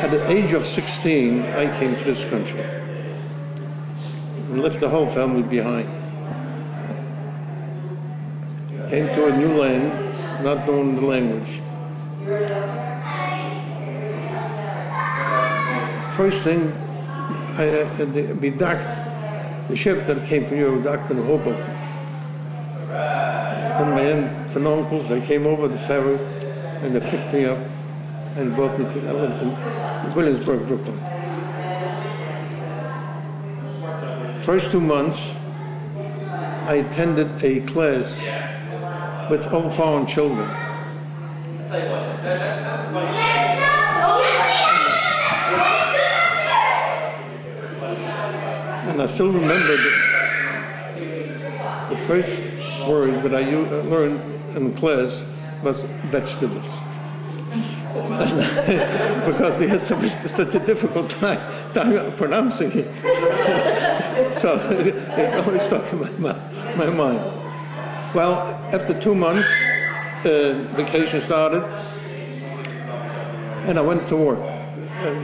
At the age of 16, I came to this country and left the whole family behind. Came to a new land, not knowing the language. First thing, we docked the ship that came from Europe, docked in Hoboken. Then my aunt and uncles, they came over the ferry and they picked me up and brought me to, I lived in Williamsburg, Brooklyn. First 2 months, I attended a class with all foreign children. And I still remember the first word that I learned in class was vegetables. Because we had such a difficult time pronouncing it. So it's always stuck in my mind. Well, after 2 months, vacation started, and I went to work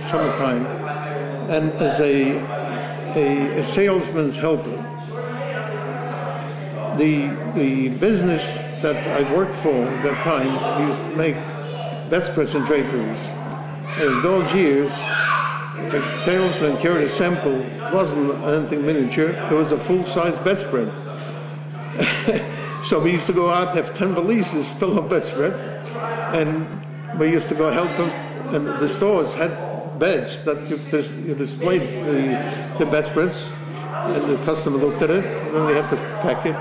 summertime, and as a salesman's helper. The business that I worked for at that time used to make bedspreads and draperies. And in those years, the salesman carried a sample. It wasn't anything miniature, it was a full-size bedspread. So we used to go out, have 10 valises full of bedspread, and we used to go help them, and the stores had beds that you displayed the bedspreads, and the customer looked at it, and then they have to pack it.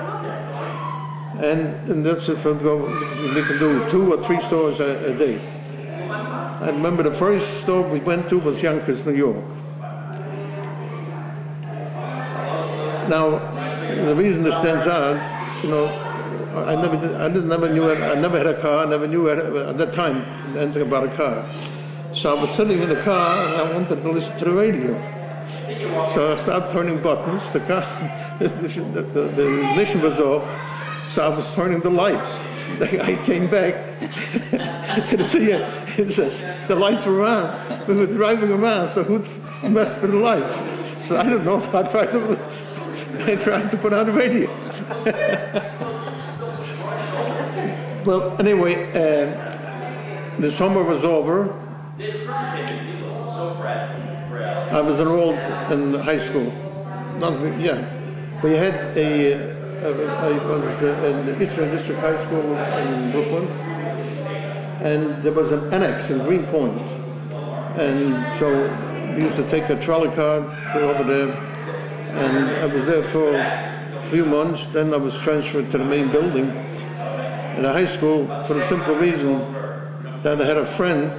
And that's if we can do 2 or 3 stores a day. I remember the first store we went to was Yonkers, New York. Now, the reason this stands out, you know, I never had a car. I never knew at that time anything about a car. So I was sitting in the car and I wanted to listen to the radio. So I started turning buttons. The car, the ignition was off. So I was turning the lights. I came back to the city. It says the lights were on. We were driving around. So who messed with the lights? So I don't know. I tried to put on the radio. Well, anyway, the summer was over. I was enrolled in high school. We had I was in the Eastern District High School in Brooklyn, and there was an annex in Greenpoint. And so we used to take a trolley car to over there, and I was there for a few months. Then I was transferred to the main building in the high school for the simple reason that I had a friend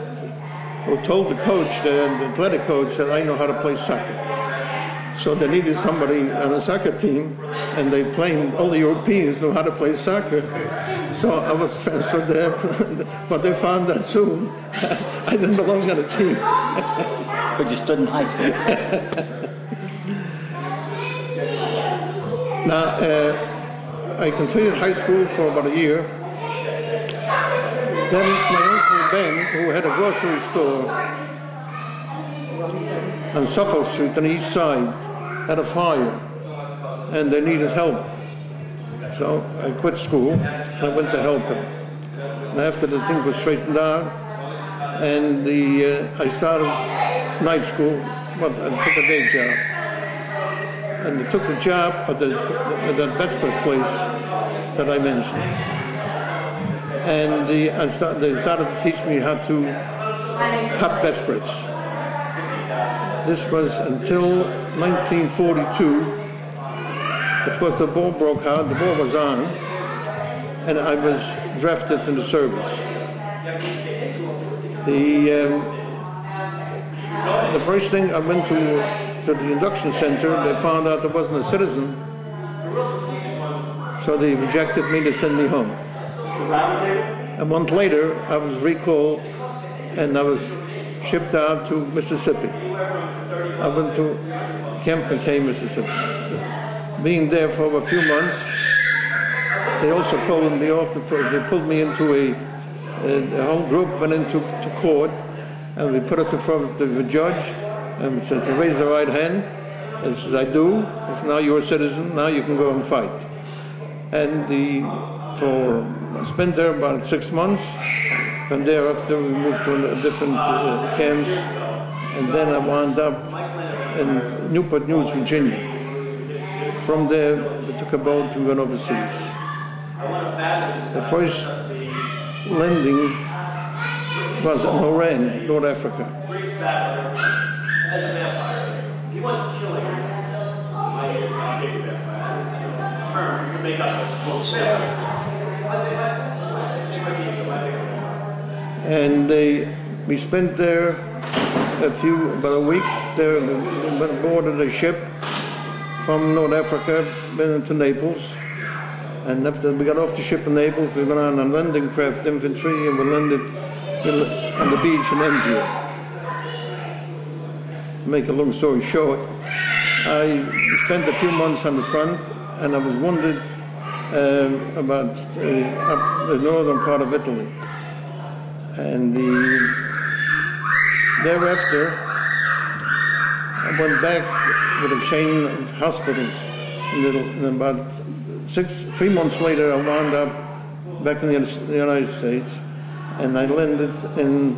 who told the coach, the athletic coach, that I know how to play soccer. So they needed somebody on a soccer team, and they claimed all the Europeans know how to play soccer. So I was transferred there, but they found that soon I didn't belong on the team. But you stood in high school. Now, I continued high school for about a year. Then my Uncle Ben, who had a grocery store on Suffolk Street on the east side, had a fire, and they needed help. So I quit school, and I went to help him. And after the thing was straightened out, and I started night school, but I took a day job. And I took the job at that bedspread place that I mentioned. And they started to teach me how to cut bedspreads. This was until 1942. Of course, the war broke out, the war was on, and I was drafted in the service. The first thing I went to the induction center, they found out I wasn't a citizen, so they rejected me, they sent me home. A month later, I was recalled, and I was shipped out to Mississippi. I went to Camp McKay, Mississippi. Being there for a few months, they also called me off. They pulled me into a whole group, went into court, and we put us in front of the judge, and it says, raise the right hand. And he says, I do. He says, now you're a citizen, now you can go and fight. And I spent there about 6 months. From thereafter, we moved to different camps, and then I wound up in Newport News, Virginia. From there, we took a boat and went overseas. The first landing was in Oran, North Africa. And we spent there about a week there. We boarded a ship from North Africa, went into Naples. And after we got off the ship in Naples, we went on a landing craft infantry, and we landed on the beach in Anzio. To make a long story short, I spent a few months on the front, and I was wounded about up the northern part of Italy. And thereafter, I went back with a chain of hospitals. And about 3 months later, I wound up back in the United States, and I landed in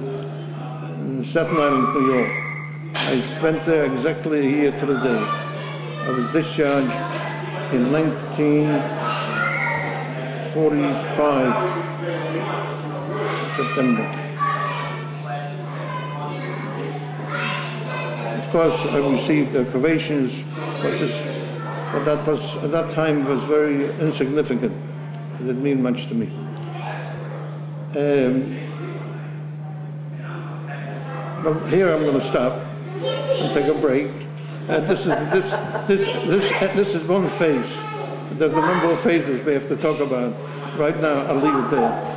Staten Island, New York. I spent there exactly a year to the day. I was discharged in 1945. September. Of course, I received privations, but that was at that time was very insignificant. It didn't mean much to me. But here I'm going to stop and take a break. This is one phase. There's a number of phases we have to talk about. Right now, I'll leave it there.